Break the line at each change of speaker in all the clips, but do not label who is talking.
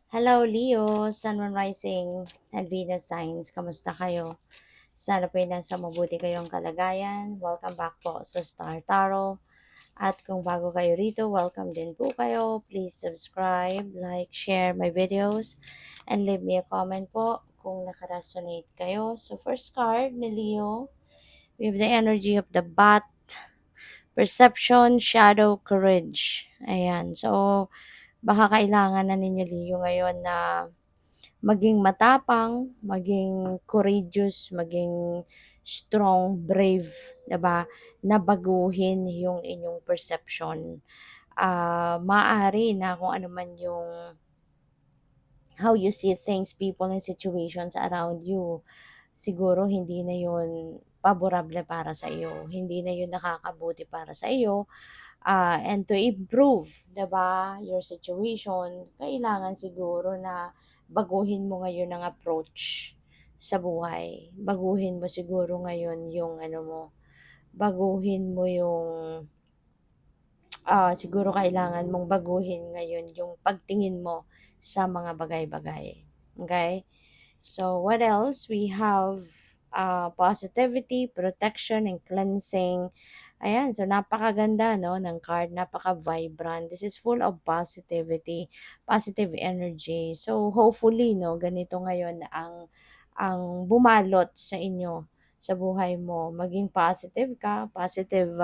Hello Leo, Sun, Moon Rising, and Venus Signs. Kamusta kayo? Sana po nasa mabuti kayong kalagayan. Welcome back po sa Star Tarot. At kung bago kayo rito, welcome din po kayo. Please subscribe, like, share my videos, and leave me a comment po kung nakaresonate kayo. So first card ni Leo, we have the energy of the bat, perception, shadow, courage. Ayan. So, baka kailangan na ninyo Leo ngayon na maging matapang, maging courageous, maging strong, brave, 'di ba? Na baguhin yung inyong perception. Maaari na kung ano man yung how you see things, people and situations around you, siguro hindi na yun paborable para sa iyo. Hindi na yun nakakabuti para sa iyo. And to improve, 'di ba, your situation, kailangan siguro na baguhin mo ngayon ang approach sa buhay. Baguhin mo siguro ngayon yung ano mo, baguhin mo yung siguro kailangan mong baguhin ngayon yung pagtingin mo sa mga bagay-bagay. Okay? So, what else? We have positivity, protection, and cleansing. Ayan, so napakaganda no ng card, napaka-vibrant. This is full of positivity, positive energy. So, hopefully no, ganito ngayon ang bumalot sa inyo sa buhay mo. Maging positive ka, positive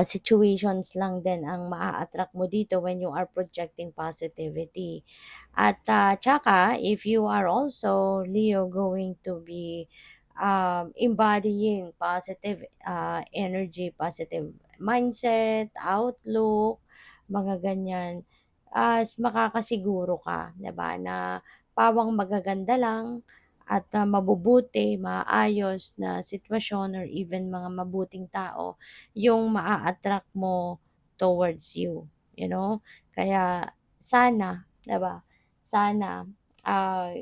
situations lang din ang maa-attract mo dito when you are projecting positivity. At tsaka, if you are also, Leo, going to be embodying positive energy, positive mindset, outlook, mga ganyan, makakasiguro ka, 'di ba, na pawang magaganda lang at mabubuti, maayos na sitwasyon or even mga mabuting tao yung maa-attract mo towards you, you know? Kaya sana, 'di ba? Sana ah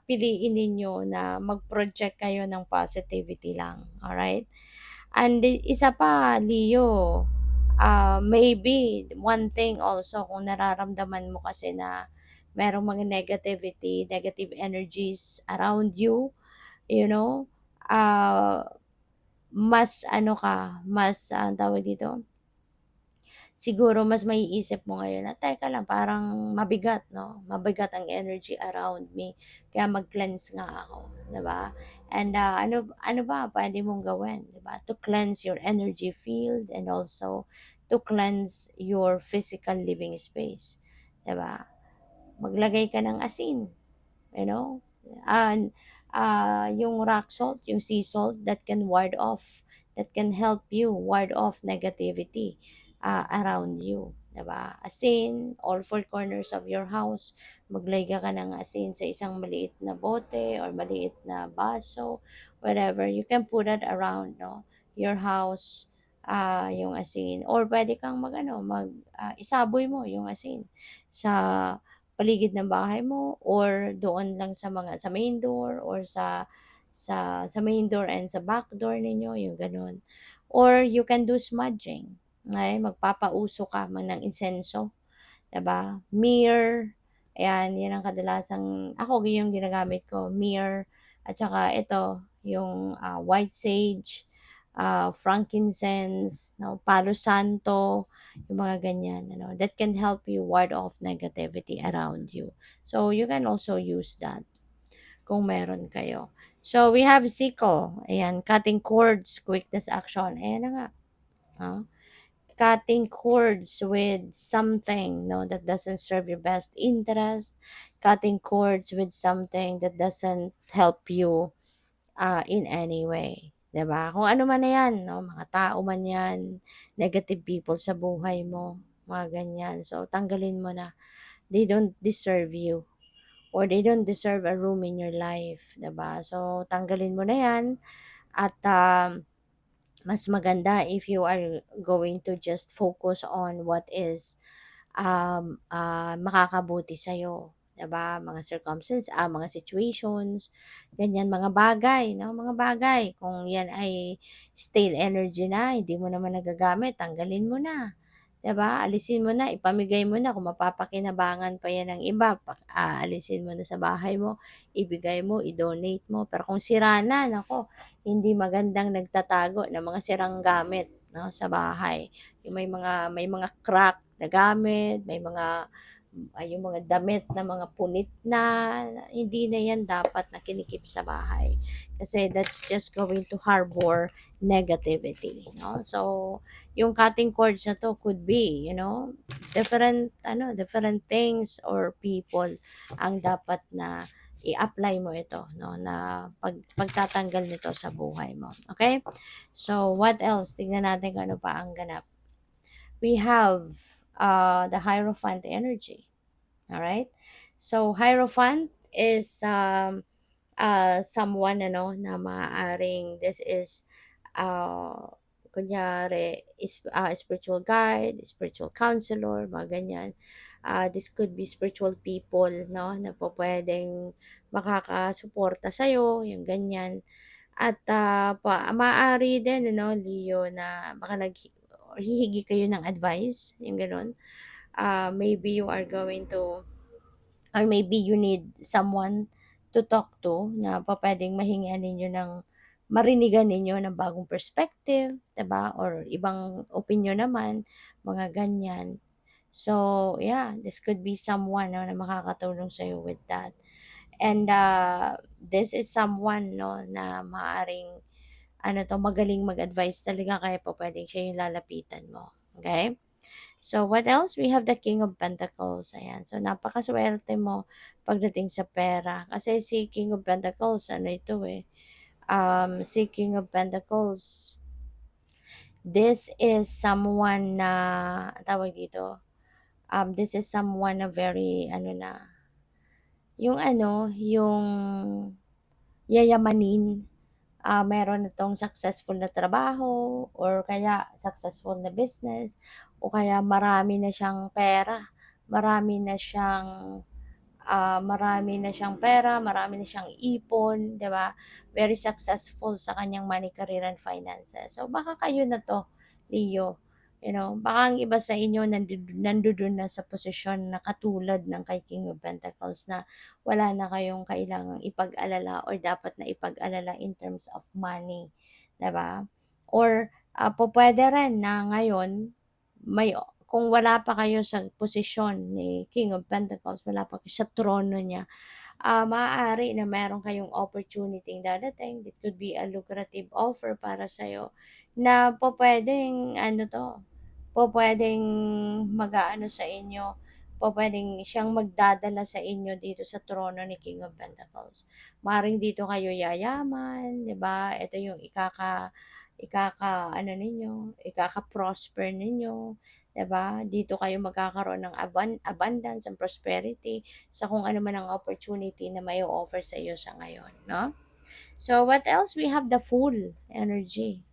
piliin ninyo na mag-project kayo ng positivity lang, alright? And isa pa, Leo, maybe one thing also kung nararamdaman mo kasi na merong mga negativity, negative energies around you, you know, ah mas ano ka, mas ang tawag dito, siguro mas maiisip mo ngayon na, "Teka lang, parang mabigat 'no, mabigat ang energy around me, kaya mag-cleanse nga ako." 'Di ba? And, ano ano ba puwede mong gawin, 'di ba, to cleanse your energy field and also to cleanse your physical living space, 'di ba? Maglagay ka ng asin, you know, and yung rock salt, yung sea salt that can ward off, that can help you ward off negativity around you, 'di ba? Asin, all four corners of your house, maglagay ka ng asin sa isang maliit na bote or maliit na baso, whatever, you can put it around, no, your house, yung asin, or pwede kang isaboy mo yung asin sa paligid ng bahay mo or doon lang sa main door or sa main door and sa back door ninyo, yung gano'n. Or you can do smudging, ay magpapauso ka ng insenso, 'di ba? Myrrh, ayan, 'yan ang kadalasang ako yung ginagamit ko, myrrh at saka ito, yung, white sage, frankincense, no, palo santo, yung mga ganyan ano, that can help you ward off negativity around you. So, you can also use that kung meron kayo. So, we have sickle, ayan, cutting cords, quickness action, ayan na nga, ah, cutting cords with something no that doesn't serve your best interest, cutting cords with something that doesn't help you in any way, 'di ba? Kung ano man na 'yan, no, mga tao man 'yan, negative people sa buhay mo, mga ganyan. So tanggalin mo na. They don't deserve you or they don't deserve a room in your life, 'di ba? So tanggalin mo na 'yan at mas maganda if you are going to just focus on what is makakabuti sa'yo, 'di ba? Mga mga situations, ganyan, mga bagay, 'no? Mga bagay, kung yan ay stale energy na, hindi mo naman nagagamit, tanggalin mo na, 'di ba? Alisin mo na, ipamigay mo na kung mapapakinabangan pa 'yan ng iba, aalisin mo na sa bahay mo, ibigay mo, i-donate mo. Pero kung sira na, naku, hindi magandang nagtatago ng mga sirang gamit 'no, sa bahay. Yung may mga crack na gamit, yung mga damit na mga punit na, hindi na 'yan dapat na kinikip sa bahay. Kasi that's just going to harbor negativity, no? So, yung cutting cords na 'to could be, different things or people ang dapat na i-apply mo ito, no, na pagtatanggal nito sa buhay mo, okay? So, what else? Tingnan natin kung ano pa ang ganap. We have, the Hierophant energy. All right? So, Hierophant is someone ano na maaaring this is kunyari spiritual guide, spiritual counselor, mga ganyan. This could be spiritual people, no, na po pwedeng makakasuporta sa'yo, yung ganyan. At maaari din, ano, Leo, na baka hihingi kayo ng advice, yung ganun. Maybe you are going to or maybe you need someone to talk to na pupuwedeng mahingian ninyo ng marinigan ninyo ng bagong perspective, 'di ba, or ibang opinyon naman, mga ganyan. So, yeah, this could be someone 'no, na makakatulong sa'yo with that. And, this is someone 'no, na maaaring ano 'to, magaling mag-advice talaga kaya pupuwedeng siya yung lalapitan mo, okay? So, what else? We have the King of Pentacles. Ayan. So, napakaswerte mo pagdating sa pera. Kasi si King of Pentacles, ano ito eh, si King of Pentacles, this is someone na, tawag dito, this is someone na very, ano na, yung yayamanin. Meron na 'tong successful na trabaho or kaya successful na business o kaya marami na siyang pera, marami na siyang, marami na siyang pera, marami na siyang ipon, 'di ba? Very successful sa kanyang money, career, and finances. So, baka kayo na 'to, Leo, baka ang iba sa inyo nandodo'n na sa posisyon na katulad ng kay King of Pentacles na wala na kayong kailangang ipag-alala or dapat na ipag-alala in terms of money, 'di ba? Or, pupuwede rin na ngayon may kung wala pa kayo sa posisyon ni King of Pentacles, wala pa kayo sa trono niya, maaari na meron kayong opportunity dadating. It could be a lucrative offer para sa'yo na pupuwedeng ano 'to, pupuwedeng mag-aano sa inyo, pupuwedeng siyang magdadala sa inyo dito sa trono ni King of Pentacles. Maaaring dito kayo yayaman, 'di ba? Ito yung ikaka-ano ninyo, ikaka-prosper ninyo, 'di ba? Dito kayo magkakaroon ng abundance and prosperity sa kung ano man ang opportunity na may offer sa iyo sa ngayon, no? So, what else? We have the Fool energy.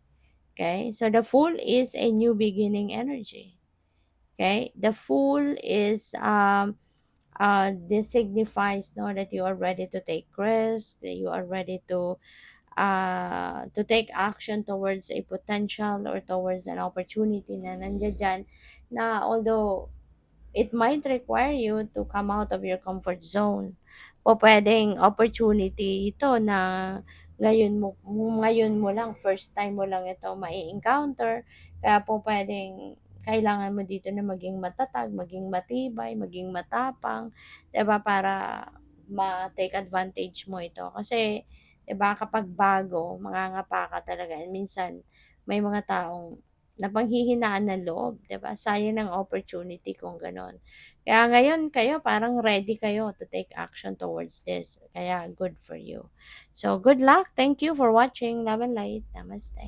Okay? So, the Fool is a new beginning energy. Okay? The Fool is, this signifies no, that you are ready to take risks, that you are ready to take action towards a potential or towards an opportunity na nandiyan dyan, na although it might require you to come out of your comfort zone. Pupuwedeng opportunity ito na ngayon mo lang, first time mo lang ito mai-encounter, kaya pupuwedeng kailangan mo dito na maging matatag, maging matibay, maging matapang, 'di ba, para ma-take advantage mo ito. Kasi 'di ba kapag bago, mangangapa ka talaga and minsan may mga taong napanghihinaan ng loob, 'di ba? Sayang ng opportunity kung gano'n. Kaya ngayon kayo parang ready kayo to take action towards this. Kaya good for you. So, good luck. Thank you for watching. Love and light. Namaste.